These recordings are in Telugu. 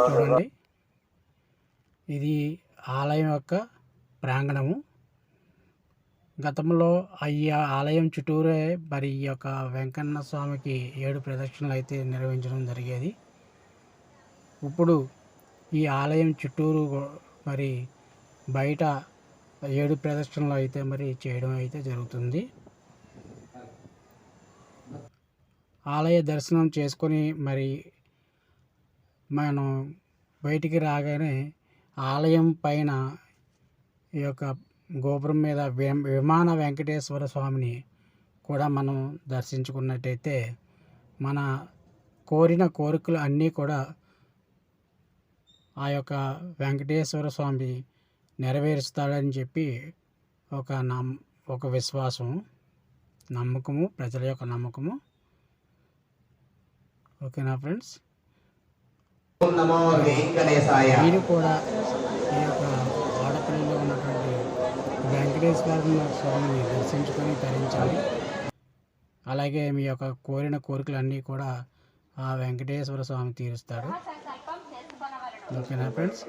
చూడండి, ఇది ఆలయం యొక్క ప్రాంగణము. గతంలో ఈ ఆలయం చుట్టూరే మరి ఈ యొక్క వెంకన్న స్వామికి 7 ప్రదక్షిణలు అయితే నిర్వహించడం జరిగేది. ఇప్పుడు ఈ ఆలయం చుట్టూరు మరి బయట 7 ప్రదక్షిణలు అయితే మరి చేయడం అయితే జరుగుతుంది. ఆలయ దర్శనం చేసుకొని మరి మనం బయటికి రాగానే ఆలయం పైన ఈ యొక్క గోపురం మీద విమాన వెంకటేశ్వర స్వామిని కూడా మనం దర్శించుకున్నట్టయితే మన కోరిన కోరికలు అన్నీ కూడా ఆ యొక్క వెంకటేశ్వర స్వామి నెరవేరుస్తాడని చెప్పి ఒక విశ్వాసం, నమ్మకము, ప్రజల యొక్క నమ్మకము. ఓకేనా ఫ్రెండ్స్, మీరు కూడా ఈ యొక్క ఆడపల్లిలో ఉన్నటువంటి వెంకటేశ్వర స్వామిని దర్శించుకొని తరించండి. అలాగే మీ యొక్క కోరిన కోరికలన్నీ కూడా ఆ వెంకటేశ్వర స్వామి తీరుస్తాడు. ఓకేనా ఫ్రెండ్స్,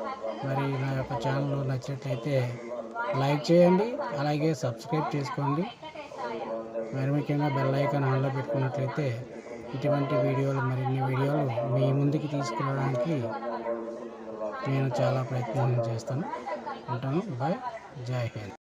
మరి నా యొక్క ఛానల్ నచ్చినట్లయితే లైక్ చేయండి, అలాగే సబ్స్క్రైబ్ చేసుకోండి. మరి ముఖ్యంగా బెల్ ఐకాన్ ఆన్లో పెట్టుకున్నట్లయితే ఇటువంటి మరిన్ని వీడియోలు మీ ముందుకు తీసుకురావడానికి నేను చాలా ప్రయత్నం చేస్తాను. ఉంటాను. బాయ్, జై హింద్.